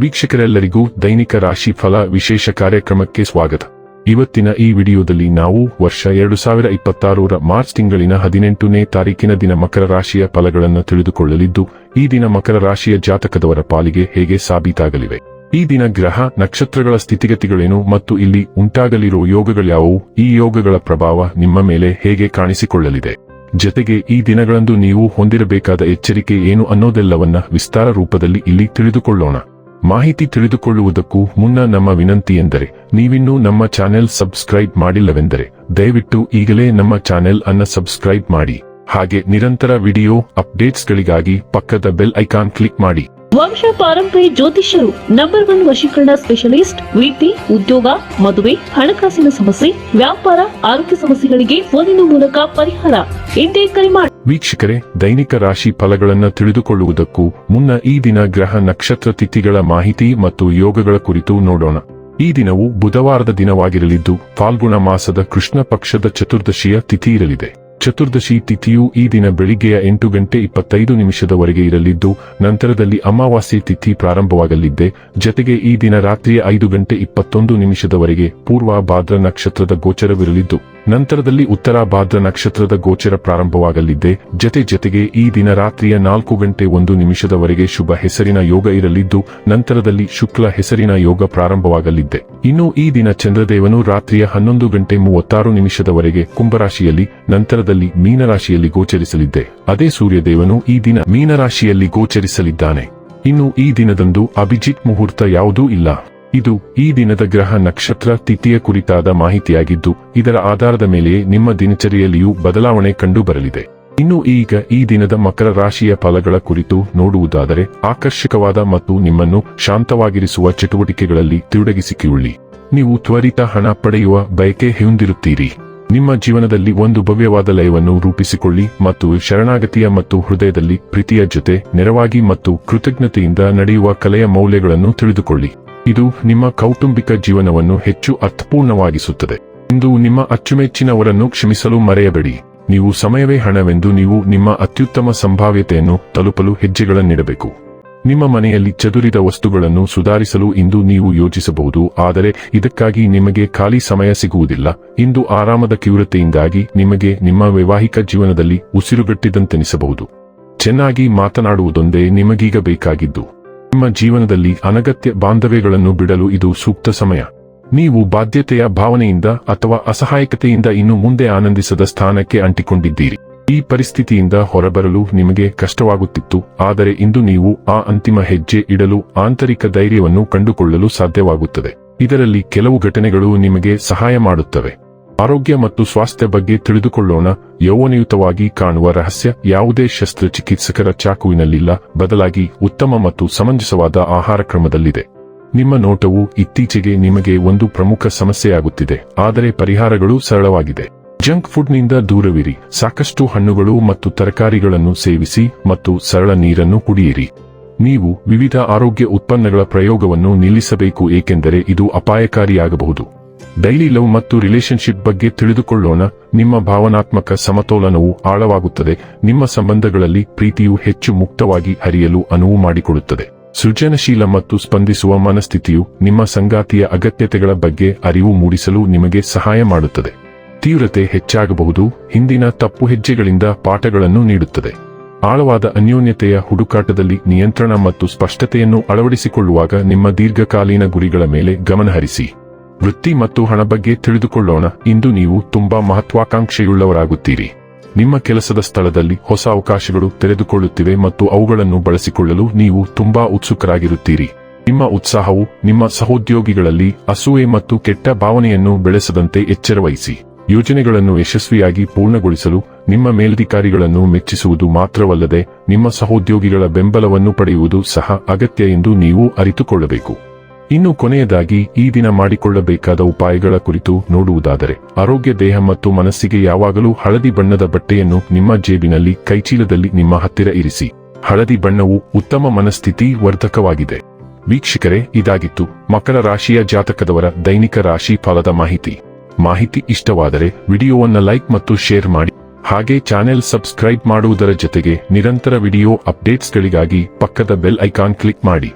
ವೀಕ್ಷಕರೆಲ್ಲರಿಗೂ ದೈನಿಕ ರಾಶಿ ಫಲ ವಿಶೇಷ ಕಾರ್ಯಕ್ರಮಕ್ಕೆ ಸ್ವಾಗತ. ಇವತ್ತಿನ ಈ ವಿಡಿಯೋದಲ್ಲಿ ನಾವು ವರ್ಷ 2026ರ ಮಾರ್ಚ್ ತಿಂಗಳಿನ 18ನೇ ತಾರೀಕಿನ ದಿನ ಮಕರ ರಾಶಿಯ ಫಲಗಳನ್ನು ತಿಳಿದುಕೊಳ್ಳಲಿದ್ದು, ಈ ದಿನ ಮಕರ ರಾಶಿಯ ಜಾತಕದವರ ಪಾಲಿಗೆ ಹೇಗೆ ಸಾಬೀತಾಗಲಿವೆ, ಈ ದಿನ ಗ್ರಹ ನಕ್ಷತ್ರಗಳ ಸ್ಥಿತಿಗತಿಗಳೇನು ಮತ್ತು ಇಲ್ಲಿ ಉಂಟಾಗಲಿರುವ ಯೋಗಗಳ್ಯಾವುವು, ಈ ಯೋಗಗಳ ಪ್ರಭಾವ ನಿಮ್ಮ ಮೇಲೆ ಹೇಗೆ ಕಾಣಿಸಿಕೊಳ್ಳಲಿದೆ, ಜತೆಗೆ ಈ ದಿನಗಳಂದು ನೀವು ಹೊಂದಿರಬೇಕಾದ ಎಚ್ಚರಿಕೆ ಏನು ಅನ್ನೋದೆಲ್ಲವನ್ನ ವಿಸ್ತಾರ ರೂಪದಲ್ಲಿ ಇಲ್ಲಿ ತಿಳಿದುಕೊಳ್ಳೋಣ. ಮಾಹಿತಿ ತಿಳಿದುಕೊಳ್ಳುವುದಕ್ಕೂ ಮುನ್ನ ನಮ್ಮ ವಿನಂತಿ ಎಂದರೆ, ನೀವಿನ್ನೂ ನಮ್ಮ ಚಾನೆಲ್ ಸಬ್ಸ್ಕ್ರೈಬ್ ಮಾಡಿಲ್ಲವೆಂದರೆ ದಯವಿಟ್ಟು ಈಗಲೇ ನಮ್ಮ ಚಾನೆಲ್ ಅನ್ನು ಸಬ್ಸ್ಕ್ರೈಬ್ ಮಾಡಿ. ಹಾಗೆ ನಿರಂತರ ವಿಡಿಯೋ ಅಪ್ಡೇಟ್ಸ್ಗಳಿಗಾಗಿ ಪಕ್ಕದ ಬೆಲ್ ಐಕಾನ್ ಕ್ಲಿಕ್ ಮಾಡಿ. ವಂಶ ಪಾರಂಪರ್ಯ ಜ್ಯೋತಿಷ್ಯರು ನಂಬರ್ 1 ವಶೀಕರಣ ಸ್ಪೆಷಲಿಸ್ಟ್. ವೃತ್ತಿ, ಉದ್ಯೋಗ, ಮದುವೆ, ಹಣಕಾಸಿನ ಸಮಸ್ಯೆ, ವ್ಯಾಪಾರ, ಆರೋಗ್ಯ ಸಮಸ್ಯೆಗಳಿಗೆ ಫೋನಿನ ಮೂಲಕ ಪರಿಹಾರ. ಇಂದೇ ಕರೆ ಮಾಡಿ. ವೀಕ್ಷಕರೇ, ದೈನಿಕ ರಾಶಿ ಫಲಗಳನ್ನು ತಿಳಿದುಕೊಳ್ಳುವುದಕ್ಕೂ ಮುನ್ನ ಈ ದಿನ ಗ್ರಹ ನಕ್ಷತ್ರ ತಿಥಿಗಳ ಮಾಹಿತಿ ಮತ್ತು ಯೋಗಗಳ ಕುರಿತು ನೋಡೋಣ. ಈ ದಿನವು ಬುಧವಾರದ ದಿನವಾಗಿರಲಿದ್ದು, ಫಾಲ್ಗುಣ ಮಾಸದ ಕೃಷ್ಣ ಪಕ್ಷದ ಚತುರ್ದಶಿಯ ತಿಥಿ ಇರಲಿದೆ. ಚತುರ್ದಶಿ ತಿಥಿಯು ಈ ದಿನ ಬೆಳಿಗ್ಗೆಯ 8:25 ಇರಲಿದ್ದು, ನಂತರದಲ್ಲಿ ಅಮಾವಾಸ್ಯೆ ತಿಥಿ ಪ್ರಾರಂಭವಾಗಲಿದ್ದೆ. ಜತೆಗೆ ಈ ದಿನ ರಾತ್ರಿಯ 5:21 ಪೂರ್ವ ಭಾದ್ರ ನಕ್ಷತ್ರದ ಗೋಚರವಿರಲಿದ್ದು, ನಂತರದಲ್ಲಿ ಉತ್ತರ ಭಾದ್ರ ನಕ್ಷತ್ರದ ಗೋಚರ ಪ್ರಾರಂಭವಾಗಲಿದ್ದೆ. ಜತೆಗೆ ಈ ದಿನ ರಾತ್ರಿಯ 4:01 ಶುಭ ಹೆಸರಿನ ಯೋಗ ಇರಲಿದ್ದು, ನಂತರದಲ್ಲಿ ಶುಕ್ಲ ಹೆಸರಿನ ಯೋಗ ಪ್ರಾರಂಭವಾಗಲಿದ್ದೆ. ಇನ್ನು ಈ ದಿನ ಚಂದ್ರದೇವನು ರಾತ್ರಿಯ 11:36 ಕುಂಭರಾಶಿಯಲ್ಲಿ, ನಂತರದಲ್ಲಿ ಮೀನರಾಶಿಯಲ್ಲಿ ಗೋಚರಿಸಲಿದ್ದೆ. ಅದೇ ಸೂರ್ಯದೇವನು ಈ ದಿನ ಮೀನರಾಶಿಯಲ್ಲಿ ಗೋಚರಿಸಲಿದ್ದಾನೆ. ಇನ್ನು ಈ ದಿನದಂದು ಅಭಿಜಿತ್ ಮುಹೂರ್ತ ಯಾವುದೂ ಇಲ್ಲ. ಇದು ಈ ದಿನದ ಗ್ರಹ ನಕ್ಷತ್ರ ತಿಥಿಯ ಕುರಿತಾದ ಮಾಹಿತಿಯಾಗಿದ್ದು, ಇದರ ಆಧಾರದ ಮೇಲೆಯೇ ನಿಮ್ಮ ದಿನಚರಿಯಲ್ಲಿಯೂ ಬದಲಾವಣೆ ಕಂಡು ಬರಲಿದೆ. ಇನ್ನು ಈಗ ಈ ದಿನದ ಮಕರ ರಾಶಿಯ ಫಲಗಳ ಕುರಿತು ನೋಡುವುದಾದರೆ, ಆಕರ್ಷಕವಾದ ಮತ್ತು ನಿಮ್ಮನ್ನು ಶಾಂತವಾಗಿರಿಸುವ ಚಟುವಟಿಕೆಗಳಲ್ಲಿ ತೊಡಗಿಸಿಕೊಳ್ಳಿ. ನೀವು ತ್ವರಿತ ಹಣ ಪಡೆಯುವ ಬಯಕೆ ಹೊಂದಿರುತ್ತೀರಿ. ನಿಮ್ಮ ಜೀವನದಲ್ಲಿ ಒಂದು ಭವ್ಯವಾದ ಲಯವನ್ನು ರೂಪಿಸಿಕೊಳ್ಳಿ ಮತ್ತು ಶರಣಾಗತಿಯ ಮತ್ತು ಹೃದಯದಲ್ಲಿ ಪ್ರೀತಿಯ ಜೊತೆ ನೆರವಾಗಿ ಮತ್ತು ಕೃತಜ್ಞತೆಯಿಂದ ನಡೆಯುವ ಕಲೆಯ ಮೌಲ್ಯಗಳನ್ನು ತಿಳಿದುಕೊಳ್ಳಿ. ಇದು ನಿಮ್ಮ ಕೌಟುಂಬಿಕ ಜೀವನವನ್ನು ಹೆಚ್ಚು ಅರ್ಥಪೂರ್ಣವಾಗಿಸುತ್ತದೆ. ಇಂದು ನಿಮ್ಮ ಅಚ್ಚುಮೆಚ್ಚಿನವರನ್ನು ಕ್ಷಮಿಸಲು ಮರೆಯಬೇಡಿ. ನೀವು ಸಮಯವೇ ಹಣವೆಂದು ನೀವು ನಿಮ್ಮ ಅತ್ಯುತ್ತಮ ಸಂಭಾವ್ಯತೆಯನ್ನು ತಲುಪಲು ಹೆಜ್ಜೆಗಳನ್ನಿಡಬೇಕು. ನಿಮ್ಮ ಮನೆಯಲ್ಲಿ ಚದುರಿದ ವಸ್ತುಗಳನ್ನು ಸುಧಾರಿಸಲು ಇಂದು ನೀವು ಯೋಚಿಸಬಹುದು, ಆದರೆ ಇದಕ್ಕಾಗಿ ನಿಮಗೆ ಖಾಲಿ ಸಮಯ ಸಿಗುವುದಿಲ್ಲ. ಇಂದು ಆರಾಮದ ತೀವ್ರತೆಯಿಂದಾಗಿ ನಿಮಗೆ ನಿಮ್ಮ ವೈವಾಹಿಕ ಜೀವನದಲ್ಲಿ ಉಸಿರುಗಟ್ಟಿದಂತೆನಿಸಬಹುದು. ಚೆನ್ನಾಗಿ ಮಾತನಾಡುವುದೊಂದೇ ನಿಮಗೀಗ ಬೇಕಾಗಿದ್ದು. ನಿಮ್ಮ ಜೀವನದಲ್ಲಿ ಅನಗತ್ಯ ಬಾಂಧವ್ಯಗಳನ್ನು ಬಿಡಲು ಇದು ಸೂಕ್ತ ಸಮಯ. ನೀವು ಬಾಧ್ಯತೆಯ ಭಾವನೆಯಿಂದ ಅಥವಾ ಅಸಹಾಯಕತೆಯಿಂದ ಇನ್ನು ಮುಂದೆ ಆನಂದಿಸದ ಸ್ಥಾನಕ್ಕೆ ಅಂಟಿಕೊಂಡಿದ್ದೀರಿ. ಈ ಪರಿಸ್ಥಿತಿಯಿಂದ ಹೊರಬರಲು ನಿಮಗೆ ಕಷ್ಟವಾಗುತ್ತಿತ್ತು, ಆದರೆ ಇಂದು ನೀವು ಆ ಅಂತಿಮ ಹೆಜ್ಜೆ ಇಡಲು ಆಂತರಿಕ ಧೈರ್ಯವನ್ನು ಕಂಡುಕೊಳ್ಳಲು ಸಾಧ್ಯವಾಗುತ್ತದೆ. ಇದರಲ್ಲಿ ಕೆಲವು ಘಟನೆಗಳು ನಿಮಗೆ ಸಹಾಯ ಮಾಡುತ್ತವೆ. ಆರೋಗ್ಯ ಮತ್ತು ಸ್ವಾಸ್ಥ್ಯ ಬಗ್ಗೆ ತಿಳಿದುಕೊಳ್ಳೋಣ. ಯೌವನಯುತವಾಗಿ ಕಾಣುವ ರಹಸ್ಯ ಯಾವುದೇ ಶಸ್ತ್ರಚಿಕಿತ್ಸಕರ ಚಾಕುವಿನಲ್ಲಿಲ್ಲ, ಬದಲಾಗಿ ಉತ್ತಮ ಮತ್ತು ಸಮಂಜಸವಾದ ಆಹಾರ ಕ್ರಮದಲ್ಲಿದೆ. ನಿಮ್ಮ ನೋಟವು ಇತ್ತೀಚೆಗೆ ನಿಮಗೆ ಒಂದು ಪ್ರಮುಖ ಸಮಸ್ಯೆಯಾಗುತ್ತಿದೆ, ಆದರೆ ಪರಿಹಾರಗಳು ಸರಳವಾಗಿದೆ. ಜಂಕ್ ಫುಡ್ನಿಂದ ದೂರವಿರಿ. ಸಾಕಷ್ಟು ಹಣ್ಣುಗಳು ಮತ್ತು ತರಕಾರಿಗಳನ್ನು ಸೇವಿಸಿ ಮತ್ತು ಸರಳ ನೀರನ್ನು ಕುಡಿಯಿರಿ. ನೀವು ವಿವಿಧ ಆರೋಗ್ಯ ಉತ್ಪನ್ನಗಳ ಪ್ರಯೋಗವನ್ನು ನಿಲ್ಲಿಸಬೇಕು, ಏಕೆಂದರೆ ಇದು ಅಪಾಯಕಾರಿಯಾಗಬಹುದು. ಡೈಲಿ ಲವ್ ಮತ್ತು ರಿಲೇಶನ್ಶಿಪ್ ಬಗ್ಗೆ ತಿಳಿದುಕೊಳ್ಳೋಣ. ನಿಮ್ಮ ಭಾವನಾತ್ಮಕ ಸಮತೋಲನವು ಆಳವಾಗುತ್ತದೆ. ನಿಮ್ಮ ಸಂಬಂಧಗಳಲ್ಲಿ ಪ್ರೀತಿಯು ಹೆಚ್ಚು ಮುಕ್ತವಾಗಿ ಹರಿಯಲು ಅನುವು ಮಾಡಿಕೊಡುತ್ತದೆ. ಸೃಜನಶೀಲ ಮತ್ತು ಸ್ಪಂದಿಸುವ ಮನಸ್ಥಿತಿಯು ನಿಮ್ಮ ಸಂಗಾತಿಯ ಅಗತ್ಯತೆಗಳ ಬಗ್ಗೆ ಅರಿವು ಮೂಡಿಸಲು ನಿಮಗೆ ಸಹಾಯ ಮಾಡುತ್ತದೆ. ತೀವ್ರತೆ ಹೆಚ್ಚಾಗಬಹುದು. ಹಿಂದಿನ ತಪ್ಪು ಹೆಜ್ಜೆಗಳಿಂದ ಪಾಠಗಳನ್ನು ನೀಡುತ್ತದೆ. ಆಳವಾದ ಅನ್ಯೋನ್ಯತೆಯ ಹುಡುಕಾಟದಲ್ಲಿ ನಿಯಂತ್ರಣ ಮತ್ತು ಸ್ಪಷ್ಟತೆಯನ್ನು ಅಳವಡಿಸಿಕೊಳ್ಳುವಾಗ ನಿಮ್ಮ ದೀರ್ಘಕಾಲೀನ ಗುರಿಗಳ ಮೇಲೆ ಗಮನಹರಿಸಿ. ವೃತ್ತಿ ಮತ್ತು ಹಣ ಬಗ್ಗೆ ತಿಳಿದುಕೊಳ್ಳೋಣ. ಇಂದು ನೀವು ತುಂಬಾ ಮಹತ್ವಾಕಾಂಕ್ಷೆಯುಳ್ಳವರಾಗುತ್ತೀರಿ. ನಿಮ್ಮ ಕೆಲಸದ ಸ್ಥಳದಲ್ಲಿ ಹೊಸ ಅವಕಾಶಗಳು ತೆರೆದುಕೊಳ್ಳುತ್ತಿವೆ ಮತ್ತು ಅವುಗಳನ್ನು ಬಳಸಿಕೊಳ್ಳಲು ನೀವು ತುಂಬಾ ಉತ್ಸುಕರಾಗಿರುತ್ತೀರಿ. ನಿಮ್ಮ ಉತ್ಸಾಹವು ನಿಮ್ಮ ಸಹೋದ್ಯೋಗಿಗಳಲ್ಲಿ ಅಸೂಯೆ ಮತ್ತು ಕೆಟ್ಟ ಭಾವನೆಯನ್ನು ಬೆಳೆಸದಂತೆ ಎಚ್ಚರವಹಿಸಿ. ಯೋಜನೆಗಳನ್ನು ಯಶಸ್ವಿಯಾಗಿ ಪೂರ್ಣಗೊಳಿಸಲು ನಿಮ್ಮ ಮೇಲಧಿಕಾರಿಗಳನ್ನು ಮೆಚ್ಚಿಸುವುದು ಮಾತ್ರವಲ್ಲದೆ ನಿಮ್ಮ ಸಹೋದ್ಯೋಗಿಗಳ ಬೆಂಬಲವನ್ನು ಪಡೆಯುವುದು ಸಹ ಅಗತ್ಯ ಎಂದು ನೀವು ಅರಿತುಕೊಳ್ಳಬೇಕು. ಇನ್ನು ಕೊನೆಯದಾಗಿ ಈ ದಿನ ಮಾಡಿಕೊಳ್ಳಬೇಕಾದ ಉಪಾಯಗಳ ಕುರಿತು ನೋಡುವುದಾದರೆ, ಆರೋಗ್ಯ ದೇಹ ಮತ್ತು ಮನಸ್ಸಿಗೆ ಯಾವಾಗಲೂ ಹಳದಿ ಬಣ್ಣದ ಬಟ್ಟೆಯನ್ನು ನಿಮ್ಮ ಜೇಬಿನಲ್ಲಿ ಕೈಚೀಲದಲ್ಲಿ ನಿಮ್ಮ ಹತ್ತಿರ ಇರಿಸಿ. ಹಳದಿ ಬಣ್ಣವು ಉತ್ತಮ ಮನಸ್ಥಿತಿ ವರ್ಧಕವಾಗಿದೆ. ವೀಕ್ಷಕರೇ, ಇದಾಗಿತ್ತು ಮಕರ ರಾಶಿಯ ಜಾತಕದವರ ದೈನಿಕ ರಾಶಿ ಫಲದ ಮಾಹಿತಿ ಇಷ್ಟವಾದರೆ ವಿಡಿಯೋವನ್ನು ಲೈಕ್ ಮತ್ತು ಶೇರ್ ಮಾಡಿ. ಹಾಗೆ ಚಾನೆಲ್ ಸಬ್ಸ್ಕ್ರೈಬ್ ಮಾಡುವುದರ ಜೊತೆಗೆ ನಿರಂತರ ವಿಡಿಯೋ ಅಪ್ಡೇಟ್ಸ್ಗಳಿಗಾಗಿ ಪಕ್ಕದ ಬೆಲ್ ಐಕಾನ್ ಕ್ಲಿಕ್ ಮಾಡಿ.